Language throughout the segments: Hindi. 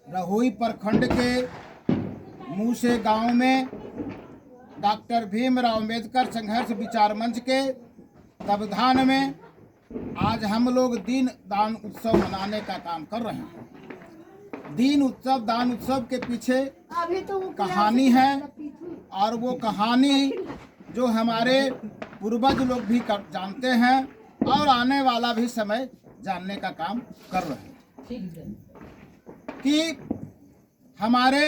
रहुई प्रखंड के मूसे गांव में डॉक्टर भीमराव अंबेडकर संघर्ष विचार मंच के तत्वावधान में आज हम लोग दीन दान उत्सव मनाने का काम कर रहे हैं। दीन उत्सव दान उत्सव के पीछे कहानी है और वो कहानी जो हमारे पूर्वज लोग भी जानते हैं और आने वाला भी समय जानने का काम कर रहे हैं कि हमारे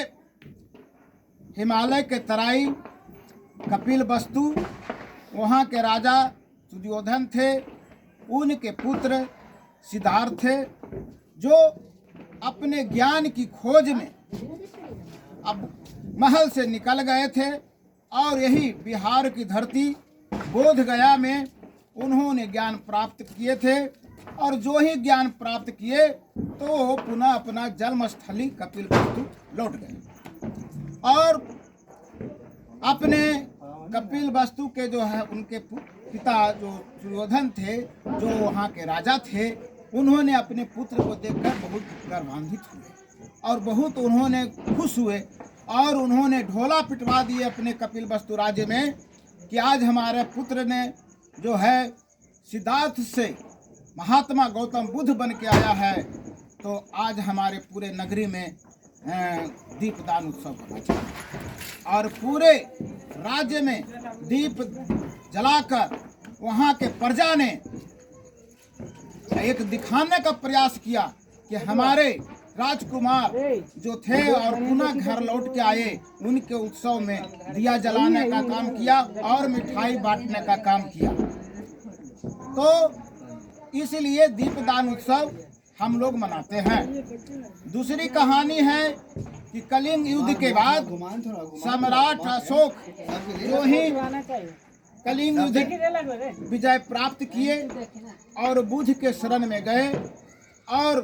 हिमालय के तराई कपिलवस्तु वहाँ के राजा सुयोधन थे। उनके पुत्र सिद्धार्थ थे जो अपने ज्ञान की खोज में अब महल से निकल गए थे और यही बिहार की धरती बोध गया में उन्होंने ज्ञान प्राप्त किए थे और जो ही ज्ञान प्राप्त किए तो पुनः अपना जन्मस्थली कपिलवस्तु लौट गए और अपने कपिलवस्तु के जो है उनके पिता जो सुयोधन थे जो वहाँ के राजा थे, उन्होंने अपने पुत्र को देखकर बहुत गर्वान्वित हुए और बहुत उन्होंने खुश हुए और उन्होंने ढोला पिटवा दिए अपने कपिलवस्तु राज्य में कि आज हमारे पुत्र ने जो है सिद्धार्थ से महात्मा गौतम बुद्ध बन के आया है, तो आज हमारे पूरे नगरी में दीपदान उत्सव होना चाहिए और पूरे राज्य में दीप जलाकर वहाँ के प्रजा ने एक दिखाने का प्रयास किया कि हमारे राजकुमार जो थे और पुनः घर लौट के आए, उनके उत्सव में दिया जलाने का काम किया और मिठाई बांटने का काम किया। तो इसलिए दीपदान उत्सव हम लोग मनाते हैं। दूसरी कहानी है कि कलिंग युद्ध के बाद सम्राट अशोक जो ही कलिंग युद्ध विजय प्राप्त किए और बुद्ध के शरण में गए और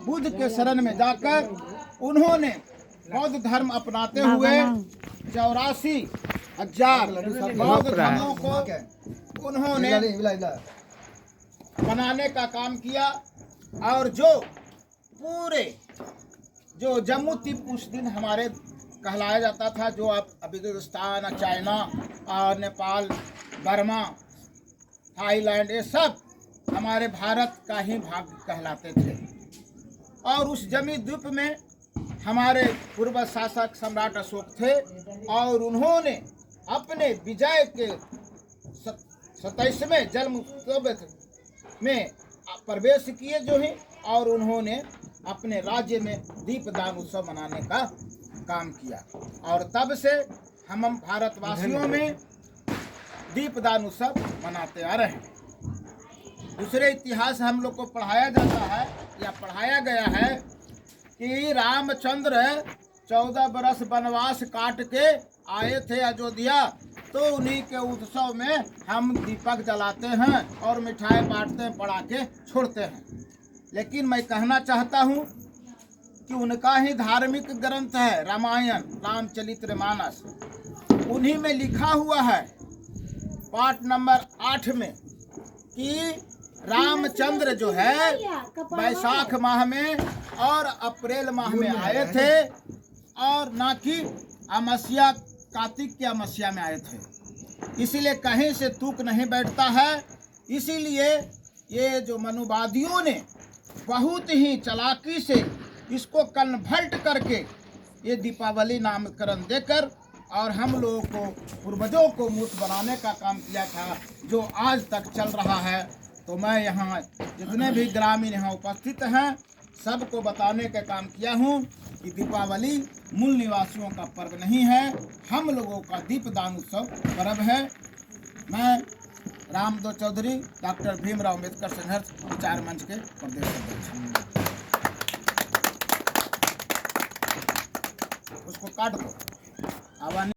बुद्ध के शरण में जाकर उन्होंने बौद्ध धर्म अपनाते हुए 84,000 बौद्ध धर्मों को उन्होंने बनाने का काम किया और जो पूरे जो जम्मू तीप उस दिन हमारे कहलाया जाता था, जो अब अफगानिस्तान, चाइना और नेपाल, बर्मा, थाईलैंड, ये सब हमारे भारत का ही भाग कहलाते थे। और उस जमी द्वीप में हमारे पूर्व शासक सम्राट अशोक थे और उन्होंने अपने विजय के 27वें जन्म उत्सव में प्रवेश किए जो ही और उन्होंने अपने राज्य में दीपदान उत्सव मनाने का काम किया और तब से हम भारतवासियों में दीपदान उत्सव मनाते आ रहे हैं। दूसरे इतिहास हम लोग को पढ़ाया जाता है या पढ़ाया गया है कि रामचंद्र 14 बरस वनवास काट के आए थे अयोध्या, तो उन्हीं के उत्सव में हम दीपक जलाते हैं और मिठाई बांटते हैं, पड़ाके छोड़ते हैं। लेकिन मैं कहना चाहता हूँ कि उनका ही धार्मिक ग्रंथ है रामायण, रामचरितमानस, उन्हीं में लिखा हुआ है पाठ नंबर 8 में कि रामचंद्र जो है वैशाख माह में और अप्रैल माह में आए थे और ना कि अमावस्या कार्तिक की अमावस्या में आए थे। इसीलिए कहीं से तुक नहीं बैठता है। इसीलिए ये जो मनुवादियों ने बहुत ही चालाकी से इसको कन्वर्ट करके ये दीपावली नामकरण देकर और हम लोगों को पूर्वजों को मूर्ख बनाने का काम किया था, जो आज तक चल रहा है। तो मैं यहाँ जितने भी ग्रामीण यहाँ उपस्थित हैं सबको बताने का काम किया हूँ कि दीपावली मूल निवासियों का पर्व नहीं है, हम लोगों का दीपदान उत्सव पर्व है। मैं रामदो चौधरी डॉक्टर भीमराव अंबेडकर संघर्ष विचार मंच के प्रदेश अध्यक्ष। उसको काट दो।